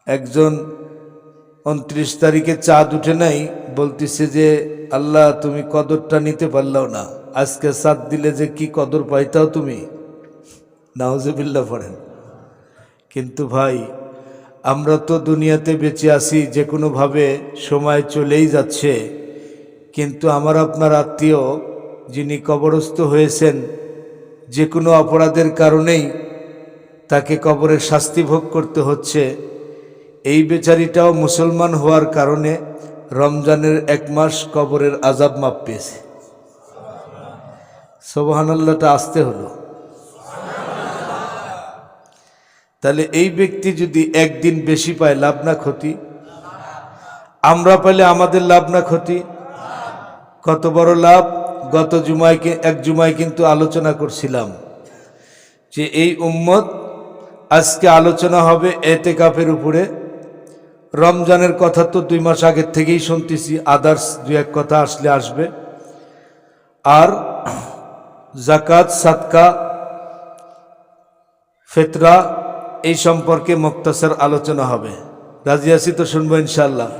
একজন 29 তারিখে চাঁদ উঠে নাই, বলতেছে যে আল্লাহ তুমি কদরটা নিতে পারলাও না, আজকে চাঁদ দিলে যে কি কদর পাইতাও তুমি। নাউজুবিল্লাহ পড়েন। কিন্তু ভাই আমরা তো দুনিয়াতে বেঁচে আছি, যে কোনোভাবে সময় চলেই যাচ্ছে, কিন্তু আমার আপনার আত্মীয় যিনি কবরস্থ হয়েছেন, যে কোনো অপরাধের কারণেই তাকে কবরের শাস্তি ভোগ করতে হচ্ছে, এই বেচারিটাও মুসলমান হওয়ার কারণে রমজানের 1 মাস কবরের আযাব মাপ পেয়েছে। সুবহানাল্লাহটা আসতে হলো। তাহলে এই ব্যক্তি যদি একদিন বেশি পায়, লাভ না ক্ষতি? আমরা পাইলে আমাদের লাভ না ক্ষতি? কত বড় লাভ! গত এক জুমায় কিন্তু আলোচনা করছিলাম যে এই উম্মত, আজকে আলোচনা হবে এতেকাফের উপরে। রমজানের কথা তো 2 মাস আগের থেকেই শুনতেছি, আদার্স 2-1 কথা আসলে আসবে। আর জাকাত, সাদকা, ফিতরা এই সম্পর্কে মুক্তাসার আলোচনা হবে। রাজি আছি তো? শুনবো ইনশাআল্লাহ।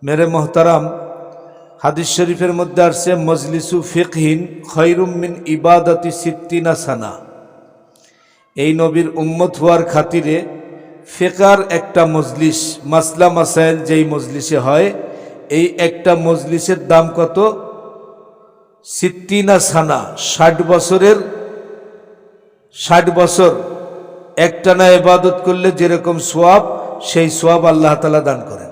মেরে মোহতারাম, হাদিস শরীফের মধ্যে আসছে মজলিসু ফিকহিন খৈরুম মিন ইবাদাতি সিত্তিনা সানা। এই নবীর উম্মত হওয়ার খাতিরে ফিকার একটা মজলিস, মাসলা মাসাইল যেই মজলিসে হয়, এই একটা মজলিসের দাম কত? সিত্তিনা সানা, 60 বছর একটানা ইবাদত করলে যেরকম সওয়াব, সেই সওয়াব আল্লাহ তাআলা দান করেন।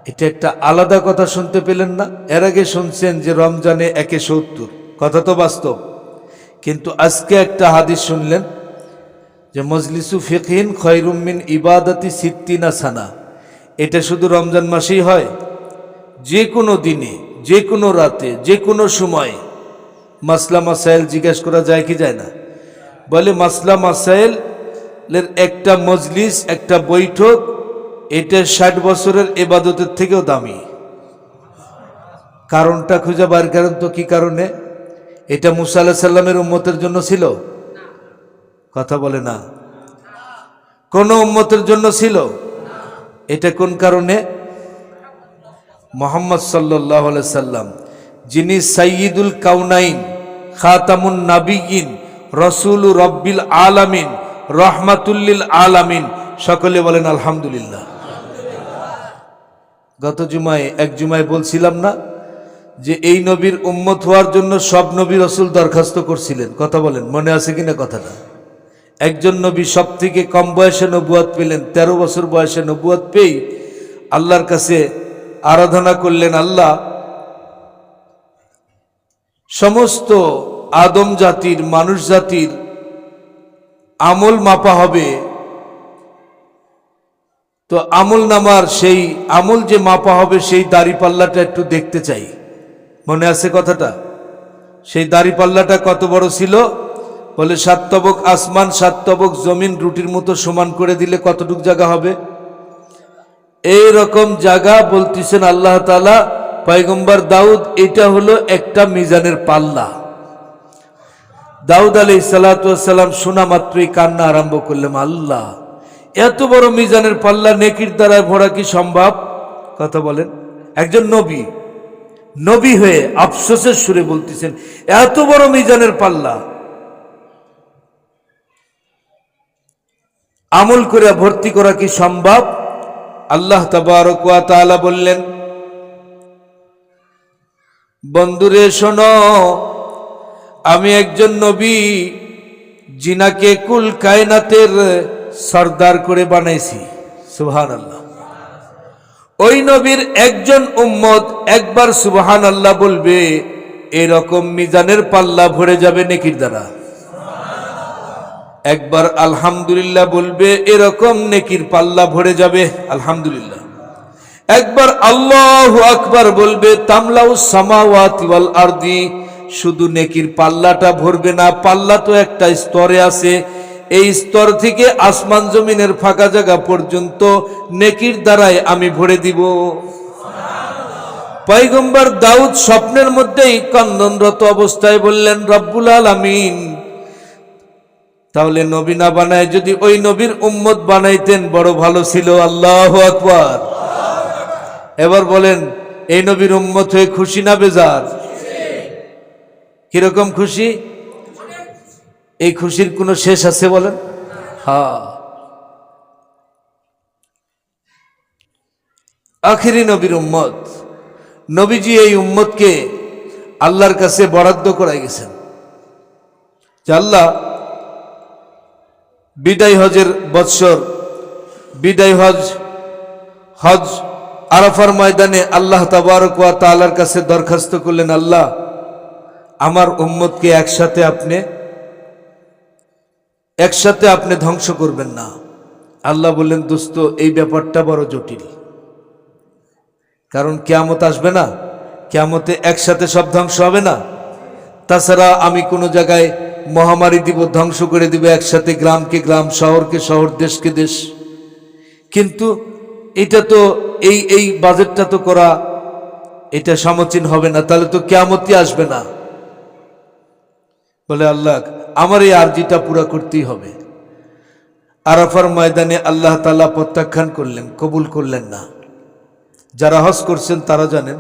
এটা একটা আলাদা কথা শুনতে পেলেন না? এর আগে শুনছেন যে রমজানে 170, কথা তো বাস্তব। কিন্তু আজকে একটা হাদিস শুনলেন যে মজলিসু ফিকহিন খৈরুম মিন ইবাদাতি সিত্তিনা সানা। এটা শুধু রমজান মাসেই হয়? যে কোনো দিনে, যে কোনো রাতে, যে কোনো সময় মাসলা মাসাইল জিজ্ঞাসা করা যায় কি যায় না? বলে মাসলা মাসাইলের একটা মজলিস, একটা বৈঠক, এটা 60 বছরের ইবাদতের থেকেও দামি। কারণটা খুঁজে বার করেন তো, কি কারণে? এটা মুসা আলাইহিস সালামের উম্মতের জন্য ছিল? কথা বলে না। কোন উম্মতের জন্য ছিল? এটা কোন কারণে? মুহাম্মদ সাল্লাল্লাহু আলাইহি সাল্লাম, যিনি সাইয়্যিদুল কাউনাইন, খাতামুন নাবিয়্যিন, রাসূলু রাব্বিল আলামিন, রাহমাতুল লিল আলামিন, সকলে বলেন আলহামদুলিল্লাহ। গত এক জুমায় বলছিলাম না যে এই নবীর উম্মত হওয়ার জন্য সব নবী রাসূল দরখাস্ত করছিলেন? কথা বলেন, মনে আছে কিনা কথাটা? একজন নবী সব থেকে কম বয়সে নবুয়ত পেলেন, 13 বছর বয়সে নবুয়ত পেয়ে আল্লাহর কাছে আরাধনা করলেন, আল্লাহ সমস্ত আদম জাতির, মানুষ জাতির আমল মাপা হবে, তো আমল নামার সেই আমল যে মাপা হবে, সেই দাড়িপাল্লাটা একটু দেখতে চাই। মনে আছে কথাটা? সেই দাড়িপাল্লাটা কত বড় ছিল? বলে 7 তবক আসমান, 7 তবক জমিন রুটির মতো সমান করে দিলে কতটুক জায়গা হবে? এইরকম জায়গা বলতেছেন আল্লাহ তাআলা। পয়গম্বর দাউদ, এটা হলো একটা মিজানের পাল্লা। দাউদ আলাইহিস সালাতু ওয়াস সালাম শোনা মাত্রই কান্না আরম্ভ করলেন, আল্লাহ এত বড় মিজানের পাল্লা নেকির দ্বারা ভরা কি সম্ভব? কথা বলেন। একজন নবী হয়ে আফসোসের সুরে বলতেছেন, এত বড় মিজানের পাল্লা আমল করে ভর্তি করা কি সম্ভব? আল্লাহ তাবারক ওয়া তাআলা বললেন, বন্ধুরে শোনো, আমি একজন নবী জিনাকে কুল কায়নাতের সরদার করে বানাইছি। সুবহানাল্লাহ। ওই নবীর একজন উম্মত একবার সুবহানাল্লাহ বলবে, এরকম মিজানের পাল্লা ভরে যাবে নেকির দ্বারা। একবার আলহামদুলিল্লাহ বলবে, এরকম নেকির পাল্লা ভরে যাবে। আলহামদুলিল্লাহ। একবার আল্লাহু আকবার বলবে, তামলাউস সামাওয়াতি ওয়াল আরদি, শুধু নেকির পাল্লাটা ভরবে না, পাল্লা তো একটা স্তরে আছে, এই স্তর থেকে আসমান জমিনের ফাঁকা জায়গা পর্যন্ত নেকির দ্বারাই আমি ভরে দিব। পয়গম্বর দাউদ স্বপ্নের মধ্যেই কন্দনরত অবস্থায় বললেন, রব্বুল আলামিন তাহলে নবী না বানায় যদি ওই নবীর উম্মত বানাইতেন বড় ভালো ছিল। আল্লাহু আকবার। এবার বলেন, এই নবীর উম্মত হয়ে খুশি না বেজার? কিরকম খুশি? এই খুশির কোনো শেষ আছে বলেন? হ্যাঁ, আখেরি নবীর উম্মত। নবীজি এই উম্মতকে আল্লাহর কাছে বরাদ্দ করাই গেছেন যে আল্লাহ বিদায় হজের বৎসর, বিদায় হজ আরাফার ময়দানে আল্লাহ তাবারক ওয়া তাআলার কাছে দরখাস্ত করলেন, আল্লাহ আমার উম্মতকে একসাথে আপনি ধ্বংস করবেন না। আল্লাহ বললেন, দোস্ত এই ব্যাপারটা বড় জটিল, কারণ কিয়ামত আসবে না, কিয়ামতে একসাথে সব ধ্বংস হবে না। তাছাড়া আমি কোনো জায়গায় মহামারী দিব, ধ্বংস করে দিব একসাথে, গ্রামকে গ্রাম, শহরকে শহর, দেশকে দেশ। কিন্তু এটা তো এই বাজেটটা তো করা এটা সমীচীন হবে না, তাহলে তো কিয়ামতই আসবে না। বলে আল্লাহ আমার এই আরজিটা পুরা করতেই হবে। আরাফার ময়দানে আল্লাহ তাআলা প্রত্যাখ্যান করলেন, কবুল করলেন না। যারা হজ করছেন তারা জানেন,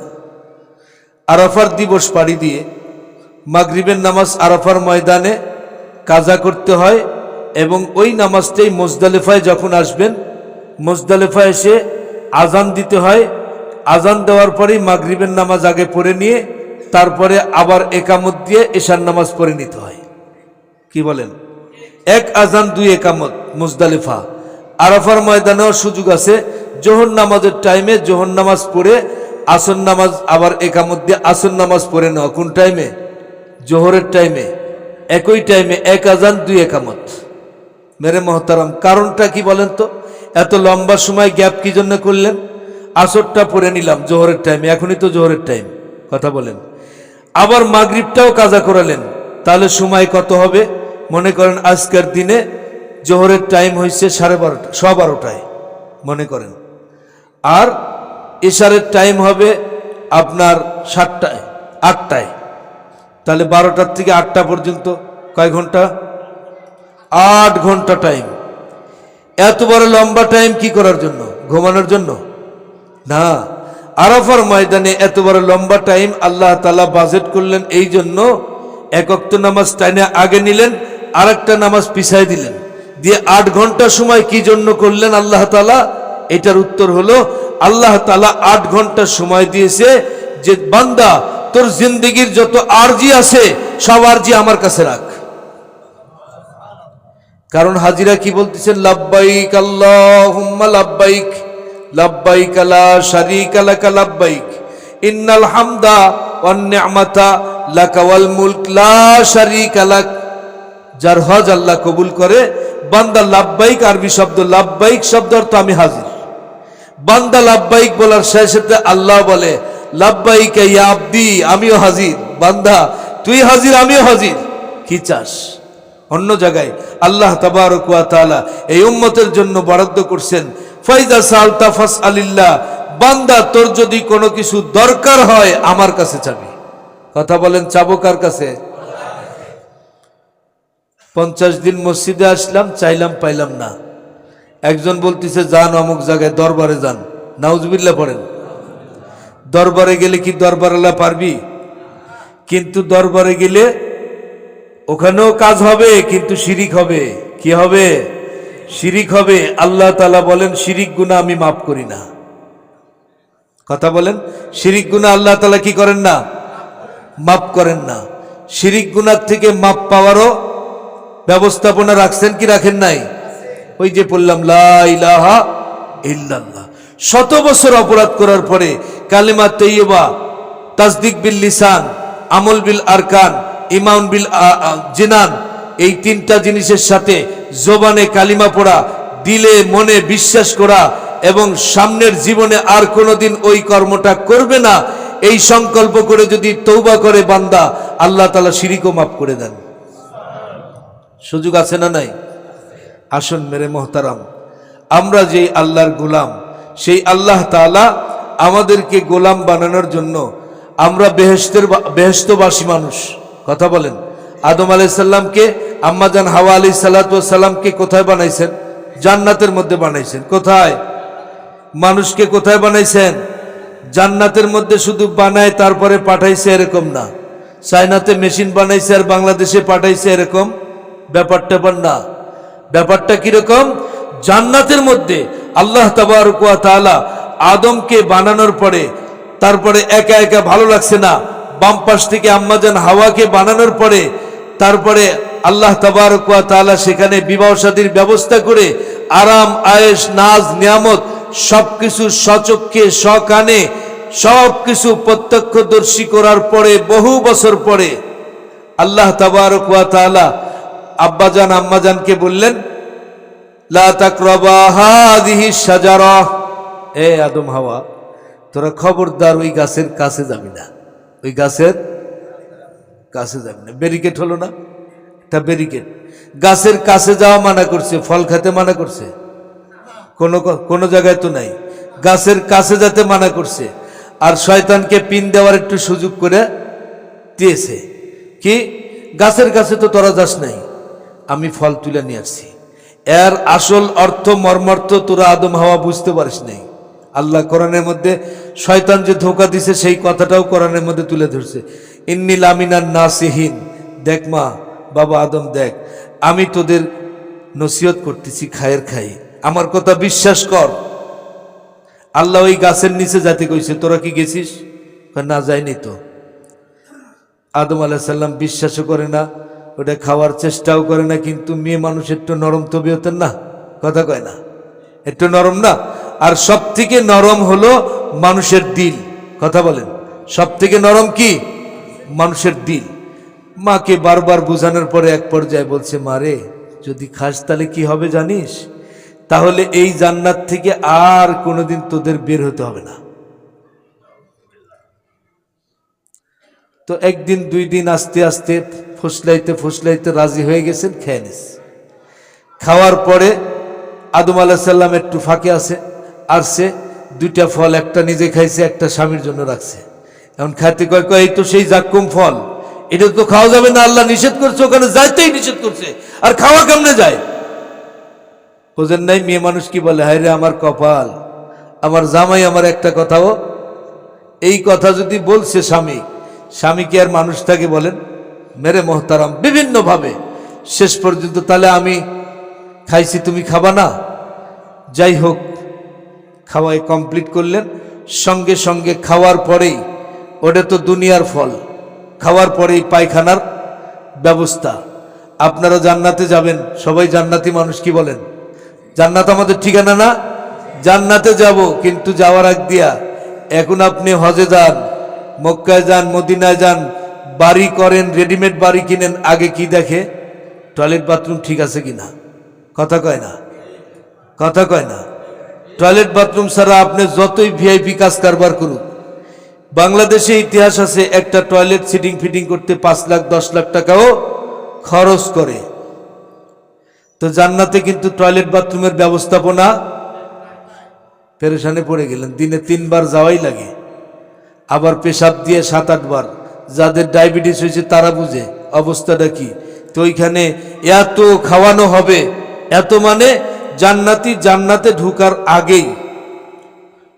আরাফার দিবস পাড়ি দিয়ে মাগরিবের নামাজ আরাফার ময়দানে কাজা করতে হয়, এবং ওই নামাজটাই মুজদালিফায় যখন আসবেন, মুজদালিফায় এসে আজান দিতে হয়। আজান দেওয়ার পরেই মাগরিবের নামাজ আগে পড়ে নিয়ে তারপরে আবার একামত দিয়ে এশার নামাজ পড়ে নিতে হয়। কি বলেন? এক আজান দুই একামত মুজদালিফা। আরাফার ময়দানেও সুযোগ আছে, জোহর নামাজের টাইমে জোহর নামাজ পড়ে আসর নামাজ আবার একামত দিয়ে আসর নামাজ পড়ে নেওয়া। কোন টাইমে? জোহরের টাইমে, একই টাইমে এক আজান দুই একামত। মেরে মহতারাম, কারণটা কি বলেন তো? এত লম্বা সময় গ্যাপ কি জন্য করলেন? আসরটা পড়ে নিলাম জোহরের টাইমে, এখনই তো জোহরের টাইম, কথা বলেন। আবার মাগরিবটাও কাজা করালেন, তাহলে সময় কত হবে? মনে করেন আজকের দিনে জোহরের টাইম হয়েছে 12:30 মনে করেন, আর এশারের টাইম হবে আপনার 8টায়, তাহলে 12টার থেকে 8টা পর্যন্ত কয় ঘন্টা? 8 ঘন্টা টাইম। এত বড় লম্বা টাইম কি করার জন্য? ঘুমানোর জন্য না। আরাফার ময়দানে এত বড় লম্বা টাইম আল্লাহ তাআলা বাজেট করলেন এই জন্য, এক ওয়াক্ত নামাজ টাইনে আগে নিলেন, আর একটা নামাজ পিছাই দিলেন, দিয়ে 8 ঘন্টা সময় কি জন্য করলেন আল্লাহ তাআলা? এটার উত্তর হলো, আল্লাহ তাআলা 8 ঘন্টা সময় দিয়েছে যে বান্দা তোর জিন্দগির যত আরজি আছে সব আরজি আমার কাছে রাখ। কারণ হাজিরা কি বলতেছেন? লাব্বাইক আল্লাহুম্মা লাব্বাইক, লাব্বাইক লা শারীকা লাকা লাব্বাইক, ইন্নাল হামদা ওয়ান নি'মাতা লাকা ওয়াল মুলক লা শারীকা লাক। যার হজ আল্লাহ কবুল করে, বান্দা লাব্বাইক, আরবি শব্দ লাব্বাইক শব্দ অর্থ আমি হাজির। বান্দা লাব্বাইক বলার সাথে আল্লাহ বলে লাব্বাইক ইয়া আব্দি, আমিও হাজির। বান্দা তুই হাজির, আমিও হাজির, কি চাস? অন্য জায়গায় আল্লাহ তাবারক ওয়া তাআলা এই উম্মতের জন্য বরাদ্দ করছেন, ফাইজা সালতা ফাসআলিল্লাহ, বান্দা তোর যদি কোনো কিছু দরকার হয় আমার কাছে চাবি। কথা বলেন, চাবো কার কাছে? 50 দিন মসজিদে আসলাম, চাইলাম পাইলাম না। একজন বলতেছে যান অমুক জায়গায় দরবারে যান, নাউজুবিল্লাহ পড়েন। দরবারে গেলে কি দরবারওয়ালা পারবি? কিন্তু দরবারে গেলে ওখানেও কাজ হবে, কিন্তু শিরিক হবে। কি হবে? শিরিক হবে। আল্লাহ তাআলা বলেন শিরিক গুনাহ আমি মাফ করি না। কথা বলেন, শিরিক গুনাহ আল্লাহ তাআলা কি করেন না? মাফ করেন না। শিরিক গুনাহ থেকে মাফ পাওয়ারও ব্যবস্থাপনা রাখছেন কি রাখেন নাই? ওই যে বললাম লা ইলাহা ইল্লাল্লাহ। 100 বছর অপরাধ করার পরে কালিমা তাইয়্যিবা, তাসদিক বিল লিসান, আমল বিল আরকান, ঈমান বিল জিনান, এই 3টা জিনিসের সাথে জবানে কালিমা পড়া, দিলে মনে বিশ্বাস করা, এবং সামনের জীবনে আর কোনোদিন ওই কর্মটা করবে না, এই সংকল্প করে যদি তওবা করে বান্দা, আল্লাহ তাআলা শিরিকও মাফ করে দেন। সুযোগ আছে না নাই? আসুন মেরে মোহতারাম, আমরা যে আল্লাহর গোলাম, সেই আল্লাহ তাআলা আমাদেরকে গোলাম বানানোর জন্য, আমরা বেহেশতবাসী মানুষ, কথা বলেন, আদম আলাইহিস সালামকে আম্মাজান হাওয়া আলাইহিস সালাতু ওয়াস সালামকে কোথায় বানাইছেন? জান্নাতের মধ্যে বানাইছেন। কোথায়? মানুষকে কোথায় বানাইছেন? জান্নাতের মধ্যে। শুধু বানায় তারপরে পাঠাইছে এরকম না, চায়নাতে মেশিন বানাইছে আর বাংলাদেশে পাঠাইছে এরকম ব্যাপারটা না। ব্যাপারটা কিরকম? জান্নাতের মধ্যে আল্লাহ তাবারক ওয়া তাআলা আদমকে বানানোর পরে তারপরে একা একা ভালো লাগছে না, বাম পাশ থেকে আম্মাজান হাওয়াকে বানানোর পরে তারপরে আল্লাহ তাবারক ওয়া তাআলা সেখানে বিবাহ শাদীর ব্যবস্থা করে আরাম আয়েশ নাজ নিয়ামত সবকিছু সচক্ষে সকানে সবকিছু প্রত্যক্ষদর্শী করার পরে বহু বছর পরে আল্লাহ তাবারক ওয়া তাআলা আব্বাজান আম্মাজানকে বললেন, লা তাকরাবা হাযিহি শাজারা, এ আদম হাওয়া তোরা খবরদার ওই গাছের কাছে যাবি না, ওই গাছের কাছে যাবি না। ব্যারিকেড হলো না, এটা ব্যারিকেড। গাছের কাছে যাওয়া মানা করছে, ফল খেতে মানা করছে? কোনো জায়গায় তো নাই। গাছের কাছে যেতে মানা করছে, আর শয়তানকে পিন দেওয়ার একটু সুযোগ করে দিয়েছে। কি? গাছের কাছে তো তোরা যাস নাই, আমি ফল তুলে নিয়ে আসছি। এর আসল অর্থ মর্মার্থ তোরা আদম হাওয়া বুঝতে পারিস নাই। আল্লাহ কোরআনের মধ্যে শয়তান যে ধোঁকা দিছে সেই কথাটাও কোরআনের মধ্যে তুলে ধরছে, ইন্নী লামিনান নাসিহিন। দেখ মা বাবা আদম, দেখ আমি তোদের নসিহত করতেছি খায়ের খাই, আমার কথা বিশ্বাস কর। আল্লাহ ওই গাছের নিচে যাতে কইছে, তোরা কি গেছিস? না যায়নি তো। আদম আলাইহিস সালাম বিশ্বাসও করে না, ওটা খাওয়ার চেষ্টাও করে না। কিন্তু মেয়ে মানুষ একটু নরম তবিয়তের না, কথা কয় না, একটু নরম না। আর সব থেকে নরম হলো মানুষের দিল, কথা বলেন। সব থেকে নরম কি? মানুষের দিল। মাকে বারবার বোঝানোর পরে এক পর্যায়ে বলছে, মারে যদি খাস তাহলে কি হবে জানিস? তাহলে এই জান্নাত থেকে আর কোনোদিন তোদের বের হতে হবে না। তো একদিন দুই দিন আস্তে আস্তে ফুসলাইতে ফুসলাইতে রাজি হয়ে গেছেন, খেয়ে নিস। খাওয়ার পরে আদম আলাইহিস সালাম একটু ফাঁকে আসছে, দুইটা ফল, একটা নিজে খাইছে, একটা স্বামীর জন্য রাখছে। এখন খাইতে কয় এই তো সেই জাক্কুম ফল, এটা তো খাওয়া যাবে না, আল্লাহ নিষেধ করছে, ওখানে যাইতেই নিষেধ করছে, আর খাওয়া কেমনে যায়? বোঝেন নাই? মেয়ে মানুষ কি বলে, হায় রে আমার কপাল, আমার জামাই আমার একটা কথাও, এই কথা যদি বলছে স্বামী কি আর মানুষ থাকে বলেন? মেরে মোহতারাম, বিভিন্ন ভাবে শেষ পর্যন্ত তাহলে আমি খাইছি তুমি খাবা না? যাই হোক, খাওয়াই কমপ্লিট করলেন। সঙ্গে সঙ্গে খাওয়ার পরেই, ওটা তো দুনিয়ার ফল, খাওয়ার পরেই পায়খানার ব্যবস্থা। আপনারা জান্নাতে যাবেন, সবাই জান্নাতি মানুষ, কি বলেন? জান্নাত আমাদের ঠিকানা না? জান্নাতে যাব, কিন্তু যাওয়ার আগ দিয়া এখন আপনি হজে যান, মক্কায় যান, মদিনায় যান, বাড়ি করেন, রেডিমেড বাড়ি কিনেন, আগে কি দেখে? টয়লেট বাথরুম ঠিক আছে কিনা, কথা কয় না, কথা কয় না। টয়লেট বাথরুম ছাড়া আপনি যতই ভিআইপি কাজ কারবার করুন, বাংলাদেশে ইতিহাস আছে একটা টয়লেট ফিটিং করতে 5 লাখ 10 লাখ টাকাও খরচ করে। তো জান্নাতে কিন্তু টয়লেট বাথরুমের ব্যবস্থাপনা, পেরেশানে পড়ে গেলেন। দিনে 3 বার যাওয়াই লাগে, আবার পেশাব দিয়ে 7-8 বার। যাদের ডায়াবেটিস হয়েছে তারা বুঝে অবস্থাটা কি। তো ওইখানে এত খাওয়ানো হবে, এত মানে জান্নাতে ঢুকার আগেই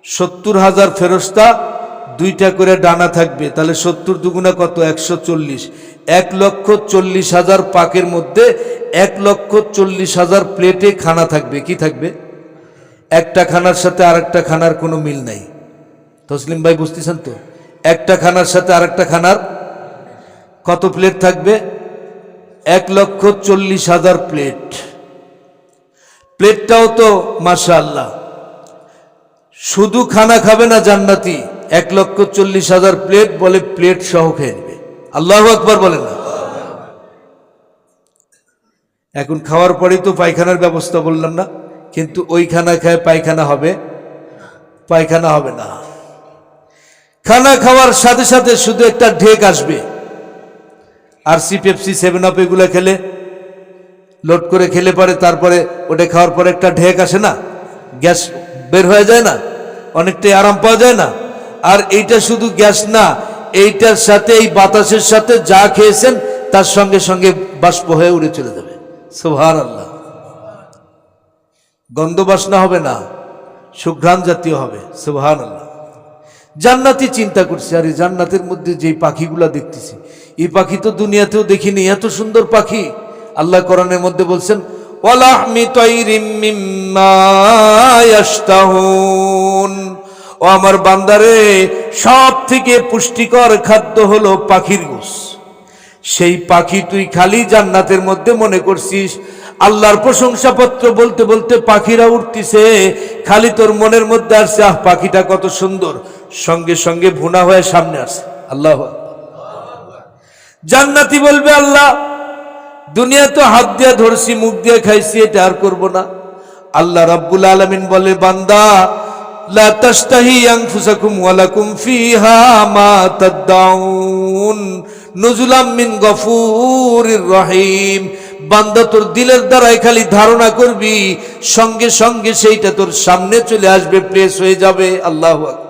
70,000 ফেরেশতা, 2টা করে ডানা থাকবে, তাহলে 70 দুগুণা কত? 140। 1,40,000 পাকের মধ্যে 1,40,000 প্লেটে খানা থাকবে। কি থাকবে? একটা খানার সাথে আরেকটা খানার কোনো মিল নাই। তসলিম ভাই বুঝতেছেন তো? একটা খানার সাথে আরেকটা খানার কত প্লেট থাকবে? 1,40,000 প্লেট। প্লেটটাও তো মাশাআল্লাহ, শুধু খানা খাবে না জান্নাতি, 1,40,000 প্লেট, বলে প্লেট সহ খেয়ে নেবে। আল্লাহু আকবার বলেন না? এখন খাওয়ার পরেই তো পায়খানার ব্যবস্থা বললাম না, কিন্তু ওই খানা খায় পায়খানা হবে? পায়খানা হবে না। খানা খাওয়ার সাথে সাথে শুধু একটা ঢেক আসবে। আরসি, পেপসি, 7 আপ এগুলো খেলে, লোড করে খেলে পারে, তারপরে ওটা খাওয়ার পরে একটা ঢেক আসে না, গ্যাস বের হয়ে যায় না, অনেকটাই আরাম পাওয়া যায় না। আর এইটা শুধু গ্যাস না, এইটার সাথে এই বাতাসের সাথে যা খেয়েছেন তার সঙ্গে সঙ্গে বাষ্প হয়ে উড়ে চলে যাবে। সুবহানাল্লাহ। গন্ধ বাসনা হবে না, সুঘ্রাণ জাতীয় হবে। সুবহানাল্লাহ। জান্নাতি চিন্তা করছি, আরে জান্নাতের মধ্যে যে পাখিগুলা দেখতেছি, এই পাখি তো দুনিয়াতেও দেখিনি, এত সুন্দর পাখি। আল্লাহ কোরআনের মধ্যে বলছেন, ওয়ালাহমি তাইরিম মিম্মা ইয়াশতাহুন, ও আমার বান্দারে, সব থেকে পুষ্টিকর খাদ্য হলো পাখির গোশ। সেই পাখি তুই খালি জান্নাতের মধ্যে মনে করছিস। আল্লাহর প্রশংসাপত্র বলতে বলতে পাখিরা উঠতিছে, খালি তোর মনের মধ্যে আসছে আহ পাখিটা কত সুন্দর, সঙ্গে সঙ্গে ভুনা হয়ে সামনে আসে। আল্লাহ। জান্নাতি বলবে, আল্লাহ দুনিয়া তো হাত দিয়ে ধরছি, মুখ দিয়ে খাইছি, এটা আর করবো না। আল্লাহ রাব্বুল আলামিন বলে, বান্দা লা তাশতাহি আনফুসাকুম ওয়া লাকুম ফিহা মা তাদউন নুজুলাম মিন গফুরির রহিম। বান্দা তোর দিলের দ্বারাই খালি ধারণা করবি, সঙ্গে সঙ্গে সেইটা তোর সামনে চলে আসবে, প্রেস হয়ে যাবে। আল্লাহু আকবার।